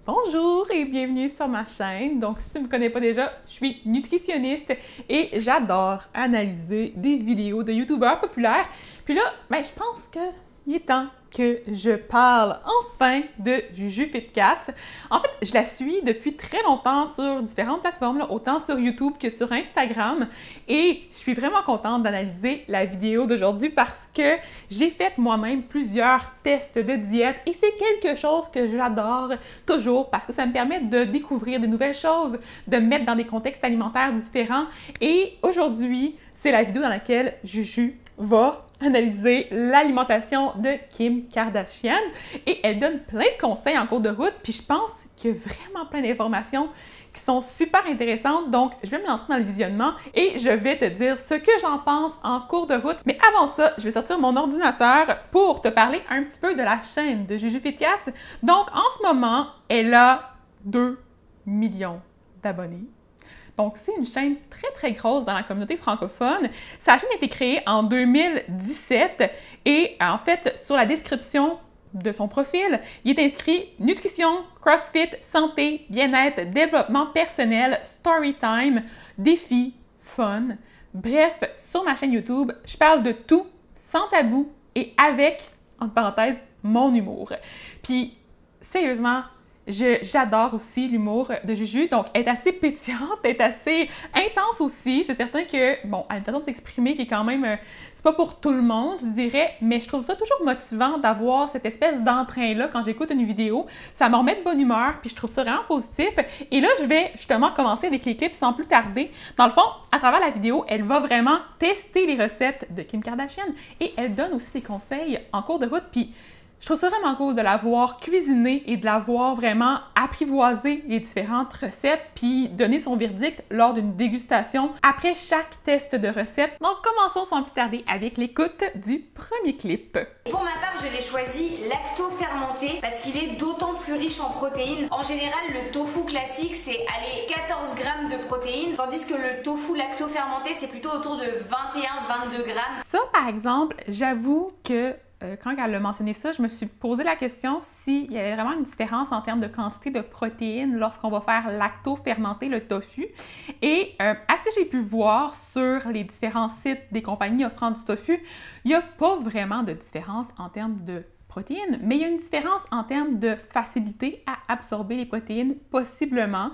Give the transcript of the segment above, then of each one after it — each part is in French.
Bonjour et bienvenue sur ma chaîne. Donc, si tu ne me connais pas déjà, je suis nutritionniste et j'adore analyser des vidéos de youtubeurs populaires. Puis là, je pense qu'il est temps que je parle enfin de Juju Fit4. En fait, je la suis depuis très longtemps sur différentes plateformes, là, autant sur YouTube que sur Instagram. Et je suis vraiment contente d'analyser la vidéo d'aujourd'hui parce que j'ai fait moi-même plusieurs tests de diète et c'est quelque chose que j'adore toujours parce que ça me permet de découvrir des nouvelles choses, de me mettre dans des contextes alimentaires différents. Et aujourd'hui, c'est la vidéo dans laquelle Juju va analyser l'alimentation de Kim Kardashian et elle donne plein de conseils en cours de route, puis je pense qu'il y a vraiment plein d'informations qui sont super intéressantes, donc je vais me lancer dans le visionnement et je vais te dire ce que j'en pense en cours de route. Mais avant ça, je vais sortir mon ordinateur pour te parler un petit peu de la chaîne de Juju Fit4. Donc en ce moment, elle a 2 millions d'abonnés. Donc, c'est une chaîne très, très grosse dans la communauté francophone. Sa chaîne a été créée en 2017 et en fait, sur la description de son profil, il est inscrit « Nutrition, CrossFit, santé, bien-être, développement personnel, storytime, défis, fun ». Bref, sur ma chaîne YouTube, je parle de tout, sans tabou et avec, entre parenthèses, mon humour. Puis, sérieusement, j'adore aussi l'humour de Juju, donc elle est assez pétillante, elle est assez intense aussi. C'est certain que, bon, elle a une façon de s'exprimer qui est quand même, c'est pas pour tout le monde, je dirais, mais je trouve ça toujours motivant d'avoir cette espèce d'entrain-là quand j'écoute une vidéo. Ça me remet de bonne humeur, puis je trouve ça vraiment positif. Et là, je vais justement commencer avec les clips sans plus tarder. Dans le fond, à travers la vidéo, elle va vraiment tester les recettes de Kim Kardashian et elle donne aussi des conseils en cours de route, puis je trouve ça vraiment cool de la voir cuisiner et de la voir vraiment apprivoiser les différentes recettes puis donner son verdict lors d'une dégustation après chaque test de recette. Donc, commençons sans plus tarder avec l'écoute du premier clip. Pour ma part, je l'ai choisi lacto-fermenté parce qu'il est d'autant plus riche en protéines. En général, le tofu classique, c'est 14 grammes de protéines, tandis que le tofu lacto-fermenté, c'est plutôt autour de 21-22 grammes. Ça, par exemple, j'avoue que quand elle a mentionné ça, je me suis posé la question s'il y avait vraiment une différence en termes de quantité de protéines lorsqu'on va faire lacto-fermenter le tofu. Et à ce que j'ai pu voir sur les différents sites des compagnies offrant du tofu, il n'y a pas vraiment de différence en termes de protéines, mais il y a une différence en termes de facilité à absorber les protéines, possiblement,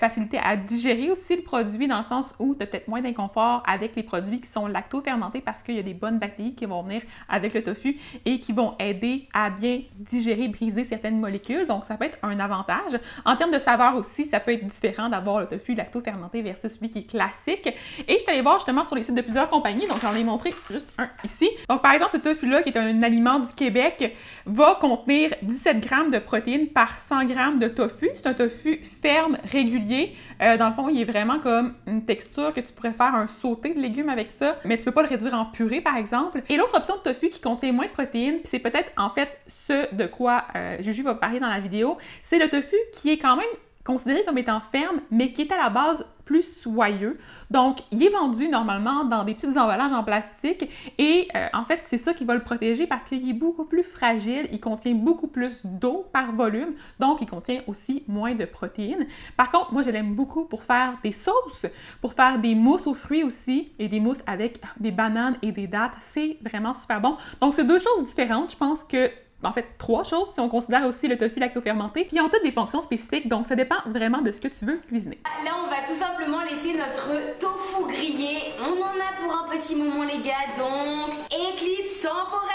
facilité à digérer aussi le produit dans le sens où tu as peut-être moins d'inconfort avec les produits qui sont lacto-fermentés parce qu'il y a des bonnes bactéries qui vont venir avec le tofu et qui vont aider à bien digérer, briser certaines molécules, donc ça peut être un avantage. En termes de saveur aussi, ça peut être différent d'avoir le tofu lacto-fermenté versus celui qui est classique. Et je suis allée voir justement sur les sites de plusieurs compagnies, donc j'en ai montré juste un ici. Donc par exemple, ce tofu-là, qui est un aliment du Québec, va contenir 17 grammes de protéines par 100 grammes de tofu. C'est un tofu ferme, régulier. Dans le fond, il est vraiment comme une texture que tu pourrais faire un sauté de légumes avec ça, mais tu peux pas le réduire en purée, par exemple. Et l'autre option de tofu qui contient moins de protéines, puis c'est peut-être en fait ce de quoi Juju va parler dans la vidéo, c'est le tofu qui est quand même considéré comme étant ferme, mais qui est à la base plus soyeux. Donc, il est vendu normalement dans des petits emballages en plastique et en fait, c'est ça qui va le protéger parce qu'il est beaucoup plus fragile, il contient beaucoup plus d'eau par volume, donc il contient aussi moins de protéines. Par contre, moi, je l'aime beaucoup pour faire des sauces, pour faire des mousses aux fruits aussi et des mousses avec des bananes et des dattes. C'est vraiment super bon. Donc, c'est deux choses différentes. Je pense que en fait, 3 choses si on considère aussi le tofu lacto-fermenté, puis ils ont toutes des fonctions spécifiques, donc ça dépend vraiment de ce que tu veux cuisiner. Là, on va tout simplement laisser notre tofu griller. On en a pour un petit moment, les gars, donc éclipse temporelle.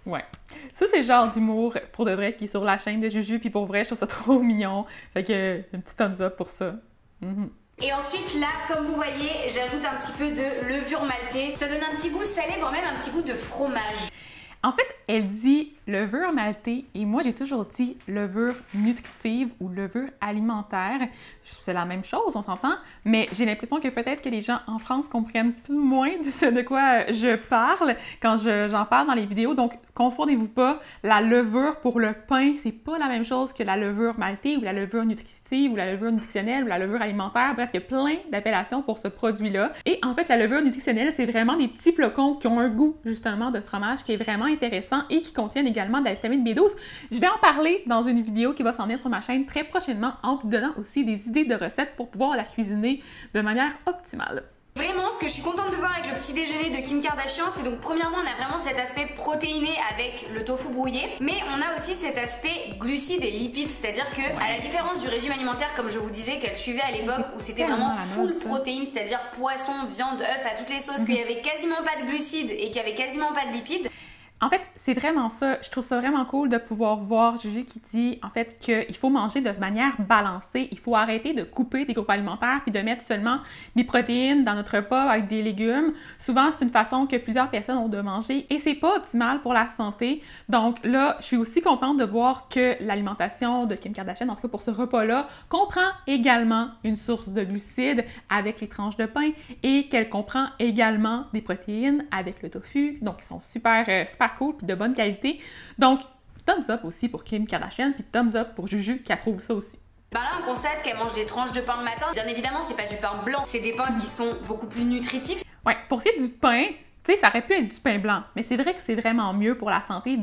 Ouais. Ça, c'est le genre d'humour, pour de vrai, qui est sur la chaîne de Juju, puis pour vrai, je trouve ça trop mignon. Fait que, un petit thumbs up pour ça. Et ensuite là, comme vous voyez, j'ajoute un petit peu de levure maltée. Ça donne un petit goût salé, voire même un petit goût de fromage. En fait, elle dit levure maltée et moi j'ai toujours dit levure nutritive ou levure alimentaire. C'est la même chose, on s'entend, mais j'ai l'impression que peut-être que les gens en France comprennent plus ou moins de ce de quoi je parle quand j'en parle dans les vidéos. Donc, confondez-vous pas, la levure pour le pain, c'est pas la même chose que la levure maltée ou la levure nutritive ou la levure nutritionnelle ou la levure alimentaire. Bref, il y a plein d'appellations pour ce produit-là. Et en fait, la levure nutritionnelle, c'est vraiment des petits flocons qui ont un goût justement de fromage qui est vraiment intéressant et qui contiennent également également de la vitamine B12. Je vais en parler dans une vidéo qui va s'en venir sur ma chaîne très prochainement en vous donnant aussi des idées de recettes pour pouvoir la cuisiner de manière optimale. Vraiment, ce que je suis contente de voir avec le petit déjeuner de Kim Kardashian, c'est donc premièrement, on a vraiment cet aspect protéiné avec le tofu brouillé, mais on a aussi cet aspect glucides et lipides, c'est-à-dire que, à la différence du régime alimentaire, comme je vous disais, qu'elle suivait à l'époque, où c'était vraiment full protéines, c'est-à-dire poisson, viande, œufs, à toutes les sauces, qu'il y avait quasiment pas de glucides et qu'il y avait quasiment pas de lipides. En fait, c'est vraiment ça. Je trouve ça vraiment cool de pouvoir voir Juju qui dit en fait qu'il faut manger de manière balancée. Il faut arrêter de couper des groupes alimentaires puis de mettre seulement des protéines dans notre repas avec des légumes. Souvent, c'est une façon que plusieurs personnes ont de manger et c'est pas optimal pour la santé. Donc là, je suis aussi contente de voir que l'alimentation de Kim Kardashian, en tout cas pour ce repas-là, comprend également une source de glucides avec les tranches de pain et qu'elle comprend également des protéines avec le tofu. Donc, ils sont super cool puis de bonne qualité. Donc, thumbs up aussi pour Kim Kardashian puis thumbs up pour Juju qui approuve ça aussi. Ben là, on constate qu'elle mange des tranches de pain le matin. Bien évidemment, c'est pas du pain blanc, c'est des pains qui sont beaucoup plus nutritifs. Ouais, pour ce qui est du pain, tu sais, ça aurait pu être du pain blanc, mais c'est vrai que c'est vraiment mieux pour la santé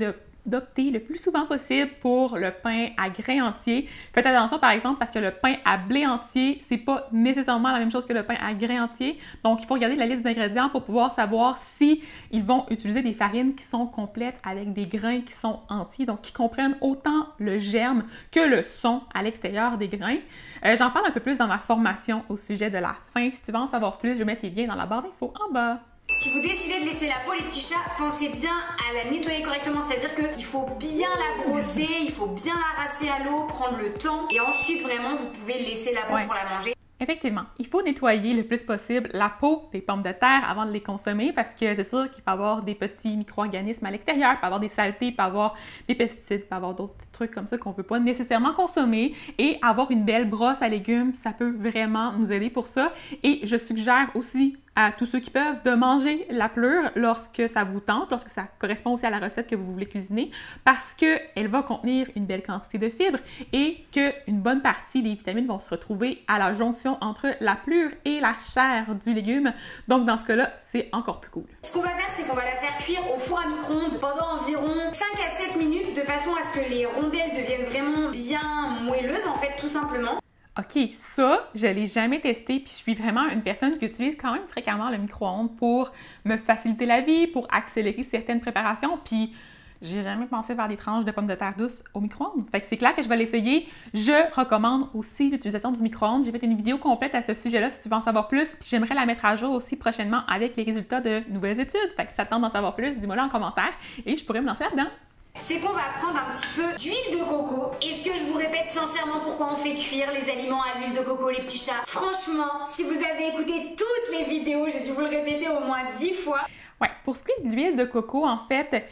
d'opter le plus souvent possible pour le pain à grains entiers. Faites attention par exemple parce que le pain à blé entier, c'est pas nécessairement la même chose que le pain à grains entiers. Donc il faut regarder la liste d'ingrédients pour pouvoir savoir si ils vont utiliser des farines qui sont complètes avec des grains qui sont entiers, donc qui comprennent autant le germe que le son à l'extérieur des grains. J'en parle un peu plus dans ma formation au sujet de la faim. Si tu veux en savoir plus, je vais mettre les liens dans la barre d'infos en bas. Si vous décidez de laisser la peau, les petits chats, pensez bien à la nettoyer correctement, c'est-à-dire qu'il faut bien la brosser, il faut bien la rincer à l'eau, prendre le temps, et ensuite vraiment vous pouvez laisser la peau pour la manger. Effectivement, il faut nettoyer le plus possible la peau des pommes de terre avant de les consommer parce que c'est sûr qu'il peut y avoir des petits micro-organismes à l'extérieur, il peut y avoir des saletés, il peut y avoir des pesticides, il peut y avoir d'autres petits trucs comme ça qu'on ne veut pas nécessairement consommer et avoir une belle brosse à légumes, ça peut vraiment nous aider pour ça. Et je suggère aussi à tous ceux qui peuvent de manger la pleure lorsque ça vous tente, lorsque ça correspond aussi à la recette que vous voulez cuisiner, parce qu'elle va contenir une belle quantité de fibres et qu'une bonne partie des vitamines vont se retrouver à la jonction entre la pleure et la chair du légume. Donc dans ce cas-là, c'est encore plus cool. Ce qu'on va faire, c'est qu'on va la faire cuire au four à micro-ondes pendant environ 5 à 7 minutes de façon à ce que les rondelles deviennent vraiment bien moelleuses en fait, tout simplement. OK, ça, je l'ai jamais testé, puis je suis vraiment une personne qui utilise quand même fréquemment le micro-ondes pour me faciliter la vie, pour accélérer certaines préparations, puis j'ai jamais pensé faire des tranches de pommes de terre douces au micro-ondes. Fait que c'est clair que je vais l'essayer. Je recommande aussi l'utilisation du micro-ondes. J'ai fait une vidéo complète à ce sujet-là si tu veux en savoir plus, puis j'aimerais la mettre à jour aussi prochainement avec les résultats de nouvelles études. Fait que si ça te tente d'en savoir plus, dis-moi là en commentaire et je pourrais me lancer là-dedans. C'est qu'on va prendre un petit peu d'huile de coco. Est-ce que je vous répète sincèrement pourquoi on fait cuire les aliments à l'huile de coco, les petits chats? Franchement, si vous avez écouté toutes les vidéos, j'ai dû vous le répéter au moins 10 fois. Ouais, pour ce qui est de l'huile de coco, en fait,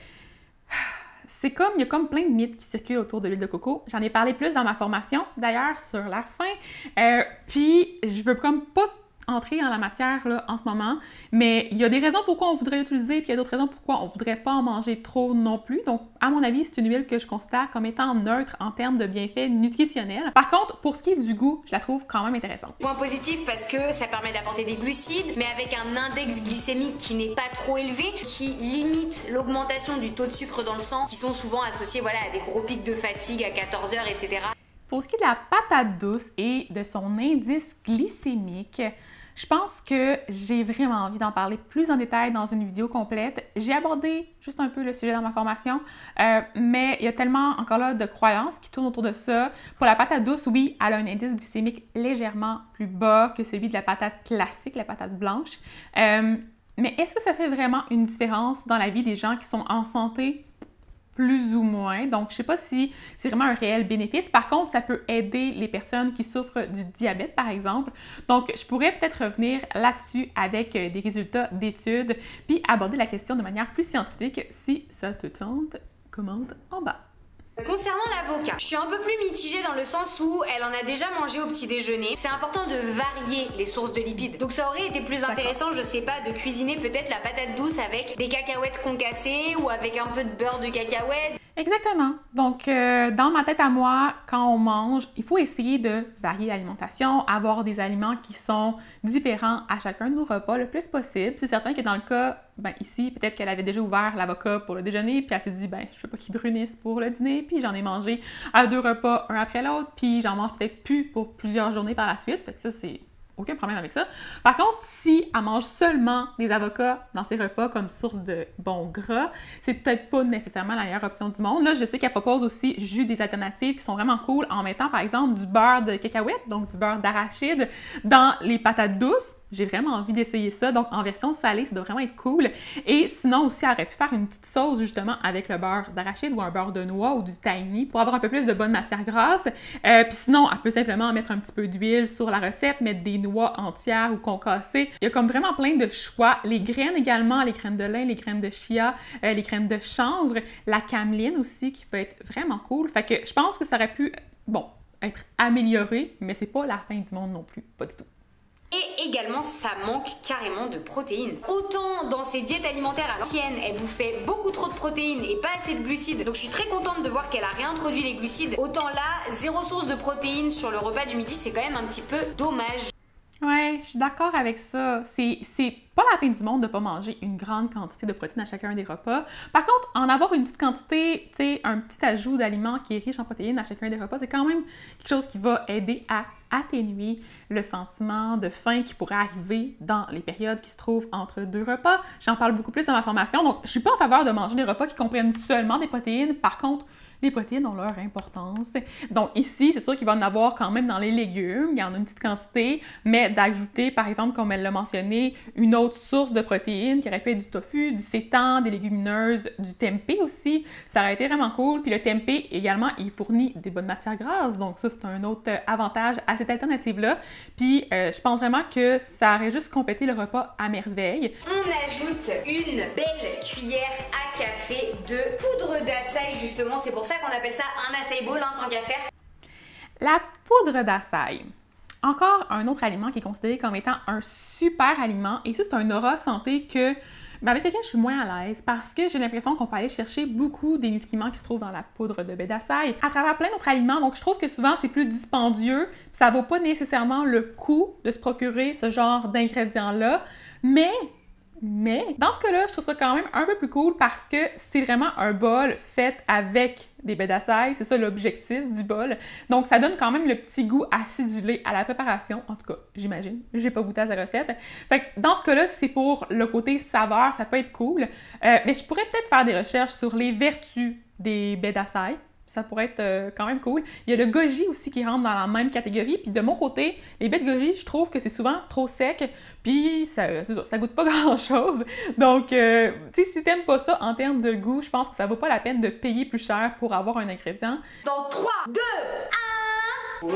il y a comme plein de mythes qui circulent autour de l'huile de coco. J'en ai parlé plus dans ma formation, d'ailleurs, sur la faim. Puis, je veux comme pas entrer dans la matière là, en ce moment, mais il y a des raisons pourquoi on voudrait l'utiliser, puis il y a d'autres raisons pourquoi on voudrait pas en manger trop non plus. Donc, à mon avis, c'est une huile que je considère comme étant neutre en termes de bienfaits nutritionnels. Par contre, pour ce qui est du goût, je la trouve quand même intéressante. Point positif parce que ça permet d'apporter des glucides, mais avec un index glycémique qui n'est pas trop élevé, qui limite l'augmentation du taux de sucre dans le sang, qui sont souvent associés à des gros pics de fatigue à 14 heures, etc. Pour ce qui est de la patate douce et de son indice glycémique, je pense que j'ai vraiment envie d'en parler plus en détail dans une vidéo complète. J'ai abordé juste un peu le sujet dans ma formation, mais il y a tellement encore là de croyances qui tournent autour de ça. Pour la patate douce, oui, elle a un indice glycémique légèrement plus bas que celui de la patate classique, la patate blanche. Mais est-ce que ça fait vraiment une différence dans la vie des gens qui sont en santé? Plus ou moins. Donc, je ne sais pas si c'est vraiment un réel bénéfice. Par contre, ça peut aider les personnes qui souffrent du diabète, par exemple. Donc, je pourrais peut-être revenir là-dessus avec des résultats d'études, puis aborder la question de manière plus scientifique. Si ça te tente, commente en bas. Concernant l'avocat, je suis un peu plus mitigée dans le sens où elle en a déjà mangé au petit déjeuner. C'est important de varier les sources de lipides. Donc ça aurait été plus intéressant, je sais pas, de cuisiner peut-être la patate douce avec des cacahuètes concassées ou avec un peu de beurre de cacahuète. Exactement. Donc, dans ma tête à moi, quand on mange, il faut essayer de varier l'alimentation, avoir des aliments qui sont différents à chacun de nos repas le plus possible. C'est certain que dans le cas, ici, peut-être qu'elle avait déjà ouvert l'avocat pour le déjeuner, puis elle s'est dit, je veux pas qu'il brunisse pour le dîner, puis j'en ai mangé à 2 repas, un après l'autre, puis j'en mange peut-être plus pour plusieurs journées par la suite. Fait que ça, c'est aucun problème avec ça. Par contre, si elle mange seulement des avocats dans ses repas comme source de bon gras, c'est peut-être pas nécessairement la meilleure option du monde. Là, je sais qu'elle propose aussi juste des alternatives qui sont vraiment cool en mettant, par exemple, du beurre de cacahuète, donc du beurre d'arachide, dans les patates douces. J'ai vraiment envie d'essayer ça. Donc, en version salée, ça doit vraiment être cool. Et sinon, aussi, elle aurait pu faire une petite sauce, justement, avec le beurre d'arachide ou un beurre de noix ou du tahini pour avoir un peu plus de bonnes matières grasses. Puis sinon, elle peut simplement mettre un petit peu d'huile sur la recette, mettre des noix entières ou concassées. Il y a comme vraiment plein de choix. Les graines également, les graines de lin, les graines de chia, les graines de chanvre, la cameline aussi, qui peut être vraiment cool. Fait que je pense que ça aurait pu, être amélioré, mais c'est pas la fin du monde non plus. Pas du tout. Et également, ça manque carrément de protéines. Autant dans ses diètes alimentaires à l'ancienne, elle bouffait beaucoup trop de protéines et pas assez de glucides. Donc je suis très contente de voir qu'elle a réintroduit les glucides. Autant là, zéro source de protéines sur le repas du midi, c'est quand même un petit peu dommage. Ouais, je suis d'accord avec ça. C'est pas la fin du monde de pas manger une grande quantité de protéines à chacun des repas. Par contre, en avoir une petite quantité, tu sais, un petit ajout d'aliments qui est riche en protéines à chacun des repas, c'est quand même quelque chose qui va aider à atténuer le sentiment de faim qui pourrait arriver dans les périodes qui se trouvent entre 2 repas. J'en parle beaucoup plus dans ma formation, donc je suis pas en faveur de manger des repas qui comprennent seulement des protéines. Par contre, les protéines ont leur importance. Donc ici, c'est sûr qu'il va en avoir quand même dans les légumes, il y en a une petite quantité, mais d'ajouter, par exemple, comme elle l'a mentionné, une autre source de protéines qui aurait pu être du tofu, du sétan, des légumineuses, du tempeh aussi, ça aurait été vraiment cool. Puis le tempeh, également, il fournit des bonnes matières grasses, donc ça, c'est un autre avantage à cette alternative-là. Puis je pense vraiment que ça aurait juste complété le repas à merveille. On ajoute une belle cuillère à café de poudre d'açaï, justement, c'est pour ça qu'on appelle ça un açaï bowl, tant qu'à faire. La poudre d'açaï. Encore un autre aliment qui est considéré comme étant un super aliment. Et ça, c'est un aura santé que, avec lequel je suis moins à l'aise parce que j'ai l'impression qu'on peut aller chercher beaucoup des nutriments qui se trouvent dans la poudre de baie d'açaï à travers plein d'autres aliments. Donc, je trouve que souvent, c'est plus dispendieux. Ça vaut pas nécessairement le coût de se procurer ce genre d'ingrédients-là. Mais, dans ce cas-là, je trouve ça quand même un peu plus cool parce que c'est vraiment un bol fait avec des baies d'açaï. C'est ça l'objectif du bol. Donc, ça donne quand même le petit goût acidulé à la préparation. En tout cas, j'imagine. J'ai pas goûté à sa recette. Fait que dans ce cas-là, c'est pour le côté saveur, ça peut être cool. Mais je pourrais peut-être faire des recherches sur les vertus des baies d'açaï. Ça pourrait être quand même cool. Il y a le goji aussi qui rentre dans la même catégorie. Puis de mon côté, les baies de goji, je trouve que c'est souvent trop sec. Puis ça goûte pas grand-chose. Donc, tu sais, si t'aimes pas ça en termes de goût, je pense que ça vaut pas la peine de payer plus cher pour avoir un ingrédient. Dans 3, 2, 1... Ouais.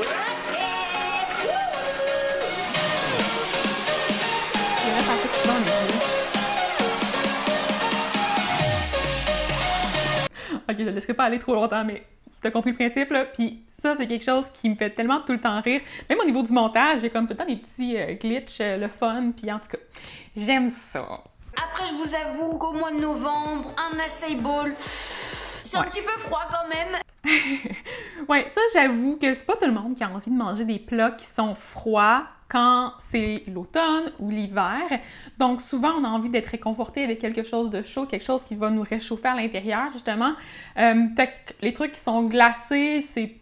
Ok, je ne laisserai pas aller trop longtemps, mais t'as compris le principe, là. Puis ça, c'est quelque chose qui me fait tellement tout le temps rire. Même au niveau du montage, j'ai comme tout le temps des petits glitches, le fun, puis en tout cas, j'aime ça. Après, je vous avoue qu'au mois de novembre, un açaï bowl, c'est un petit peu froid quand même. Ouais, ça, j'avoue que c'est pas tout le monde qui a envie de manger des plats qui sont froids quand c'est l'automne ou l'hiver. Donc, souvent, on a envie d'être réconforté avec quelque chose de chaud, quelque chose qui va nous réchauffer à l'intérieur, justement. Fait que les trucs qui sont glacés, c'est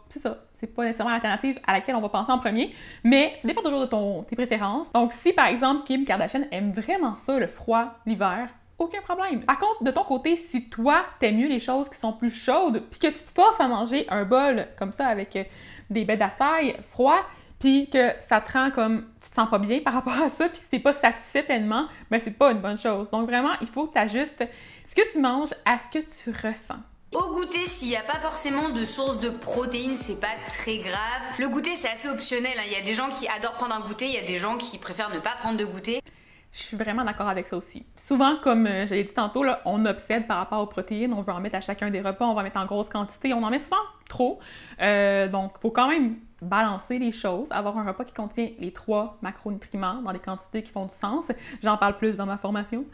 ça. C'est pas nécessairement l'alternative à laquelle on va penser en premier, mais ça dépend toujours de tes préférences. Donc, si, par exemple, Kim Kardashian aime vraiment ça, le froid, l'hiver, aucun problème. Par contre, de ton côté, si toi, t'aimes mieux les choses qui sont plus chaudes, puis que tu te forces à manger un bol comme ça avec des baies d'açaï froid, puis que ça te rend comme tu te sens pas bien par rapport à ça, puis que t'es pas satisfait pleinement, ben c'est pas une bonne chose. Donc vraiment, il faut que tu ajustes ce que tu manges à ce que tu ressens. Au goûter, s'il n'y a pas forcément de source de protéines, c'est pas très grave. Le goûter, c'est assez optionnel, hein. Il y a des gens qui adorent prendre un goûter, il y a des gens qui préfèrent ne pas prendre de goûter. Je suis vraiment d'accord avec ça aussi. Souvent, comme je l'ai dit tantôt, là, on obsède par rapport aux protéines, on veut en mettre à chacun des repas, on va mettre en grosse quantité, on en met souvent trop. Donc, il faut quand même balancer les choses, avoir un repas qui contient les 3 macronutriments dans des quantités qui font du sens. J'en parle plus dans ma formation.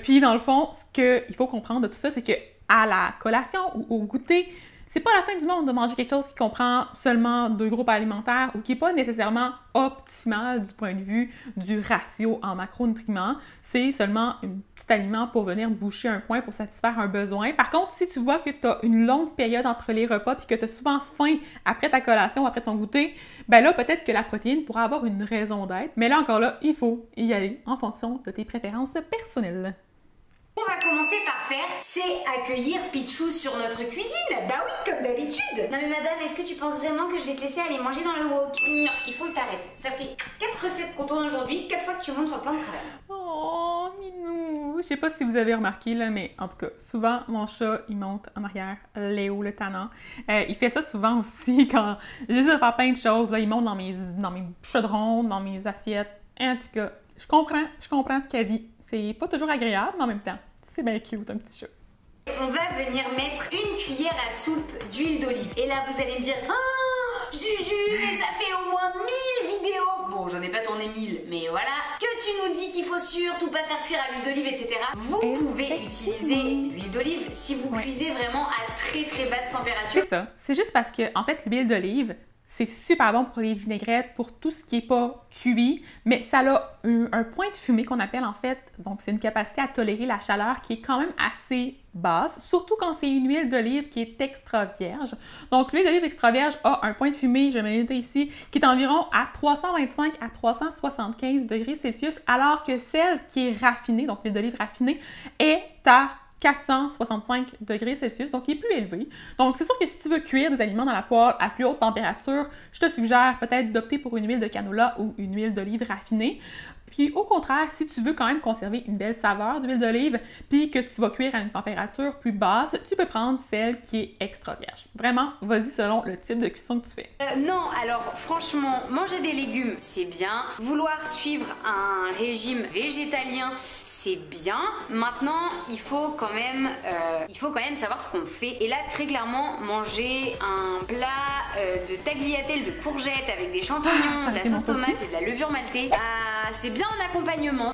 Puis, dans le fond, ce qu'il faut comprendre de tout ça, c'est que à la collation ou au goûter. C'est pas la fin du monde de manger quelque chose qui comprend seulement 2 groupes alimentaires ou qui n'est pas nécessairement optimal du point de vue du ratio en macronutriments. C'est seulement un petit aliment pour venir boucher un coin pour satisfaire un besoin. Par contre, si tu vois que tu as une longue période entre les repas puis que tu as souvent faim après ta collation, après ton goûter, ben là, peut-être que la protéine pourra avoir une raison d'être. Mais là, encore là, il faut y aller en fonction de tes préférences personnelles. On va commencer par faire, c'est accueillir Pichou sur notre cuisine. Bah oui, comme d'habitude. Non mais madame, est-ce que tu penses vraiment que je vais te laisser aller manger dans le wok? Non, il faut que t'arrêtes. Ça fait 4 recettes qu'on tourne aujourd'hui, 4 fois que tu montes sur le plan de travail. Oh, minou! Je sais pas si vous avez remarqué, là, mais en tout cas, souvent, mon chat, il monte en arrière, Léo, le tannant. Il fait ça souvent aussi quand j'essaie de faire plein de choses. Là, il monte dans mes chaudrons, dans mes assiettes. Et en tout cas, je comprends ce qu'elle vit. C'est pas toujours agréable, mais en même temps, c'est bien cute, un petit chat. On va venir mettre une cuillère à soupe d'huile d'olive. Et là, vous allez me dire, oh, Juju, mais ça fait au moins 1000 vidéos. Bon, j'en ai pas tourné 1000, mais voilà. Que tu nous dis qu'il faut surtout pas faire cuire à l'huile d'olive, etc. Vous pouvez utiliser l'huile d'olive si vous cuisez vraiment à très très basse température. C'est ça. C'est juste parce que, en fait, l'huile d'olive, c'est super bon pour les vinaigrettes, pour tout ce qui n'est pas cuit, mais ça a un point de fumée qu'on appelle en fait, donc c'est une capacité à tolérer la chaleur qui est quand même assez basse, surtout quand c'est une huile d'olive qui est extra vierge. Donc l'huile d'olive extra vierge a un point de fumée, je vais le noter ici, qui est environ à 325 à 375 degrés Celsius, alors que celle qui est raffinée, donc l'huile d'olive raffinée, est à 465 degrés Celsius, donc il est plus élevé. Donc, c'est sûr que si tu veux cuire des aliments dans la poêle à plus haute température, je te suggère peut-être d'opter pour une huile de canola ou une huile d'olive raffinée. Puis, au contraire, si tu veux quand même conserver une belle saveur d'huile d'olive, puis que tu vas cuire à une température plus basse, tu peux prendre celle qui est extra vierge. Vraiment, vas-y selon le type de cuisson que tu fais. Non, alors franchement, manger des légumes, c'est bien. Vouloir suivre un régime végétalien, c'est bien. Maintenant, il faut quand même savoir ce qu'on fait. Et là, très clairement, manger un plat de tagliatelle de courgettes avec des champignons, de la sauce tomate et de la levure maltée, c'est bien en accompagnement.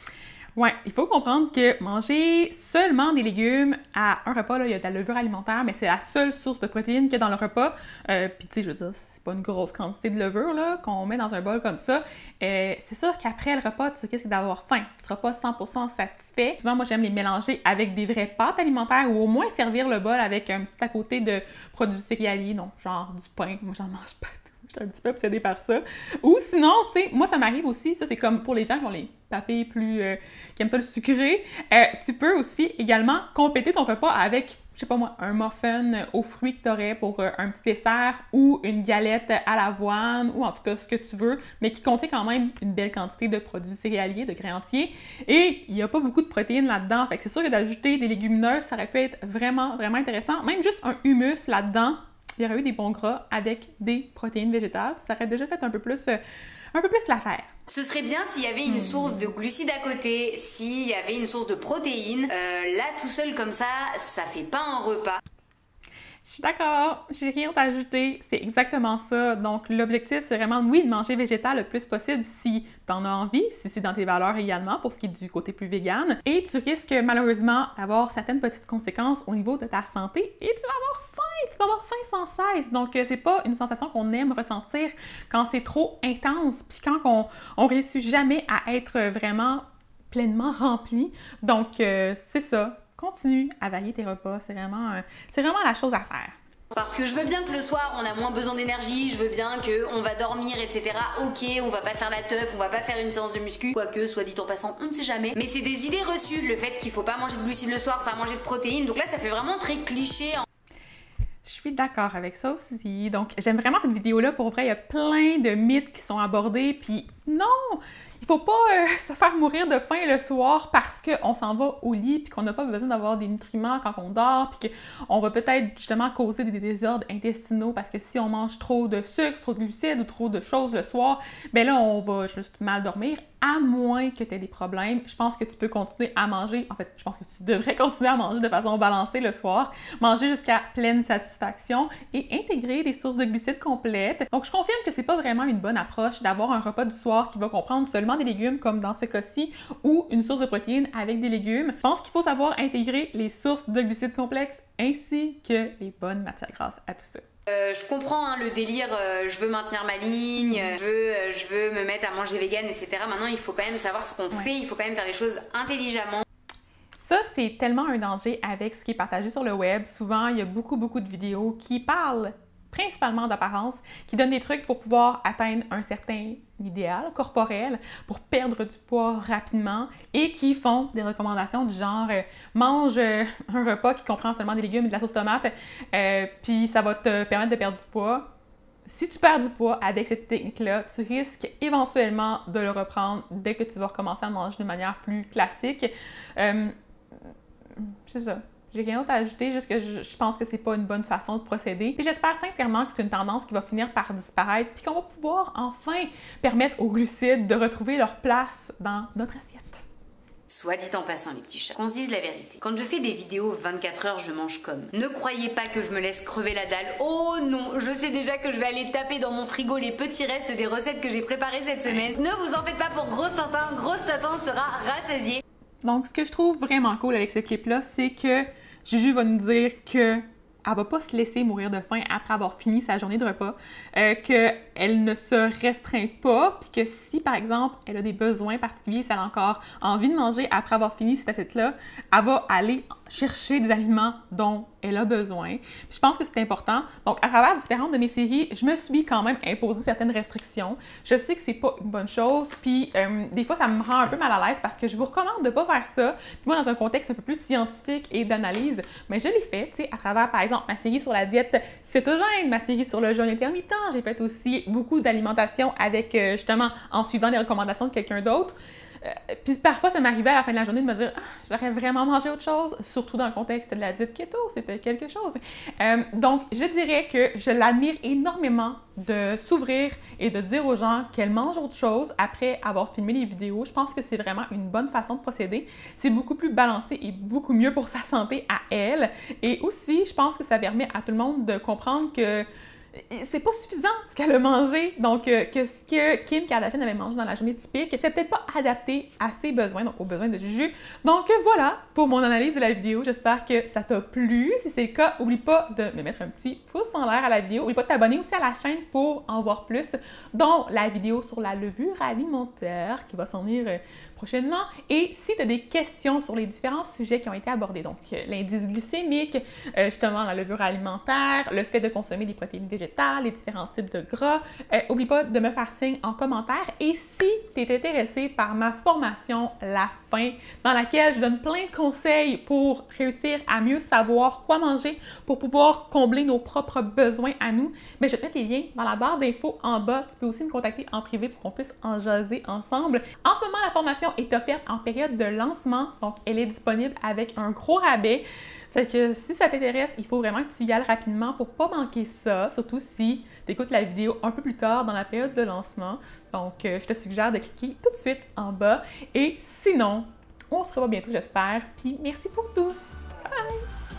Ouais, il faut comprendre que manger seulement des légumes à un repas, là, il y a de la levure alimentaire, mais c'est la seule source de protéines qu'il y a dans le repas. Puis tu sais, je veux dire, c'est pas une grosse quantité de levure là, qu'on met dans un bol comme ça. C'est sûr qu'après le repas, tu risques d'avoir faim. Tu seras pas 100% satisfait. Souvent, moi, j'aime les mélanger avec des vraies pâtes alimentaires ou au moins servir le bol avec un petit à côté de produits céréaliers, donc genre du pain. Moi, j'en mange pas. Je suis un petit peu obsédée par ça. Ou sinon, tu sais, moi, ça m'arrive aussi, ça, c'est comme pour les gens qui ont les papilles plus... qui aiment ça le sucré. Tu peux aussi également compléter ton repas avec, je sais pas moi, un muffin aux fruits que tu aurais pour un petit dessert ou une galette à l'avoine ou en tout cas ce que tu veux, mais qui contient quand même une belle quantité de produits céréaliers, de grains entiers. Et il n'y a pas beaucoup de protéines là-dedans. Fait que c'est sûr que d'ajouter des légumineuses, ça aurait pu être vraiment, vraiment intéressant. Même juste un hummus là-dedans, il y aurait eu des bons gras avec des protéines végétales. Ça aurait déjà fait un peu plus l'affaire. Ce serait bien s'il y avait une source de glucides à côté, s'il y avait une source de protéines. Là, tout seul comme ça fait pas un repas. Je suis d'accord, j'ai rien à ajouter, c'est exactement ça. Donc, l'objectif, c'est vraiment, oui, de manger végétal le plus possible si tu en as envie, si c'est dans tes valeurs également, pour ce qui est du côté plus vegan. Et tu risques malheureusement d'avoir certaines petites conséquences au niveau de ta santé et tu vas avoir faim, tu vas avoir faim sans cesse. Donc, c'est pas une sensation qu'on aime ressentir quand c'est trop intense, puis quand on réussit jamais à être vraiment pleinement rempli. Donc, c'est ça. Continue à varier tes repas, c'est vraiment la chose à faire. Parce que je veux bien que le soir on a moins besoin d'énergie, je veux bien qu'on va dormir, etc. Ok, on va pas faire la teuf, on va pas faire une séance de muscu, quoique, soit dit en passant, on ne sait jamais. Mais c'est des idées reçues, le fait qu'il faut pas manger de glucides le soir, pas manger de protéines, donc là ça fait vraiment très cliché. Je suis d'accord avec ça aussi. Donc, j'aime vraiment cette vidéo-là. Pour vrai, il y a plein de mythes qui sont abordés. Puis non, il faut pas se faire mourir de faim le soir parce qu'on s'en va au lit puis qu'on n'a pas besoin d'avoir des nutriments quand on dort puis qu'on va peut-être justement causer des désordres intestinaux parce que si on mange trop de sucre, trop de glucides ou trop de choses le soir, ben là, on va juste mal dormir. À moins que tu aies des problèmes, je pense que tu peux continuer à manger. En fait, je pense que tu devrais continuer à manger de façon balancée le soir, manger jusqu'à pleine satisfaction et intégrer des sources de glucides complètes. Donc, je confirme que c'est pas vraiment une bonne approche d'avoir un repas du soir savoir qu'il va comprendre seulement des légumes, comme dans ce cas-ci, ou une source de protéines avec des légumes. Je pense qu'il faut savoir intégrer les sources de glucides complexes ainsi que les bonnes matières grasses à tout ça. Je comprends hein, le délire, je veux maintenir ma ligne, je veux me mettre à manger vegan, etc. Maintenant, il faut quand même savoir ce qu'on fait, il faut quand même faire les choses intelligemment. Ça, c'est tellement un danger avec ce qui est partagé sur le web. Souvent, il y a beaucoup de vidéos qui parlent principalement d'apparence, qui donnent des trucs pour pouvoir atteindre un certain idéal corporel, pour perdre du poids rapidement et qui font des recommandations du genre mange un repas qui comprend seulement des légumes et de la sauce tomate, puis ça va te permettre de perdre du poids. Si tu perds du poids avec cette technique-là, tu risques éventuellement de le reprendre dès que tu vas recommencer à manger de manière plus classique. C'est ça. J'ai rien d'autre à ajouter, juste que je pense que c'est pas une bonne façon de procéder. Et j'espère sincèrement que c'est une tendance qui va finir par disparaître, puis qu'on va pouvoir enfin permettre aux glucides de retrouver leur place dans notre assiette. Soit dit en passant les petits chats, qu'on se dise la vérité. Quand je fais des vidéos 24 heures, je mange comme. Ne croyez pas que je me laisse crever la dalle. Oh non, je sais déjà que je vais aller taper dans mon frigo les petits restes des recettes que j'ai préparées cette semaine. Ne vous en faites pas pour Grosse Tintin sera rassasiée. Donc, ce que je trouve vraiment cool avec ce clip-là, c'est que Juju va nous dire qu'elle va pas se laisser mourir de faim après avoir fini sa journée de repas, qu'elle ne se restreint pas, puis que si, par exemple, elle a des besoins particuliers, si elle a encore envie de manger après avoir fini cette assiette-là, elle va aller chercher des aliments dont elle a besoin. Puis je pense que c'est important. Donc, à travers différentes de mes séries, je me suis quand même imposé certaines restrictions. Je sais que c'est pas une bonne chose, puis des fois, ça me rend un peu mal à l'aise parce que je vous recommande de pas faire ça. Puis moi, dans un contexte un peu plus scientifique et d'analyse, mais je l'ai fait, tu sais, à travers, par exemple, ma série sur la diète cétogène, ma série sur le jeûne intermittent. J'ai fait aussi beaucoup d'alimentation avec, justement, en suivant les recommandations de quelqu'un d'autre. Puis parfois, ça m'arrivait à la fin de la journée de me dire « j'aurais vraiment mangé autre chose », surtout dans le contexte de la diète keto, c'était quelque chose. Donc, je dirais que je l'admire énormément de s'ouvrir et de dire aux gens qu'elle mange autre chose après avoir filmé les vidéos. Je pense que c'est vraiment une bonne façon de procéder. C'est beaucoup plus balancé et beaucoup mieux pour sa santé à elle. Et aussi, je pense que ça permet à tout le monde de comprendre que c'est pas suffisant ce qu'elle a mangé, donc que ce que Kim Kardashian avait mangé dans la journée typique n'était peut-être pas adapté à ses besoins, donc aux besoins de Juju. Donc voilà pour mon analyse de la vidéo, j'espère que ça t'a plu. Si c'est le cas, n'oublie pas de me mettre un petit pouce en l'air à la vidéo, n'oublie pas de t'abonner aussi à la chaîne pour en voir plus, dont la vidéo sur la levure alimentaire qui va s'en venir prochainement. Et si tu as des questions sur les différents sujets qui ont été abordés, donc l'indice glycémique, justement la levure alimentaire, le fait de consommer des protéines végétales, les différents types de gras. N'oublie pas de me faire signe en commentaire. Et si tu es intéressé par ma formation La Faim, dans laquelle je donne plein de conseils pour réussir à mieux savoir quoi manger, pour pouvoir combler nos propres besoins à nous, mais je vais te mettre les liens dans la barre d'infos en bas. Tu peux aussi me contacter en privé pour qu'on puisse en jaser ensemble. En ce moment, la formation est offerte en période de lancement, donc elle est disponible avec un gros rabais. Fait que si ça t'intéresse, il faut vraiment que tu y ailles rapidement pour pas manquer ça, surtout si tu écoutes la vidéo un peu plus tard dans la période de lancement. Donc, je te suggère de cliquer tout de suite en bas. Et sinon, on se revoit bientôt, j'espère. Puis merci pour tout! Bye!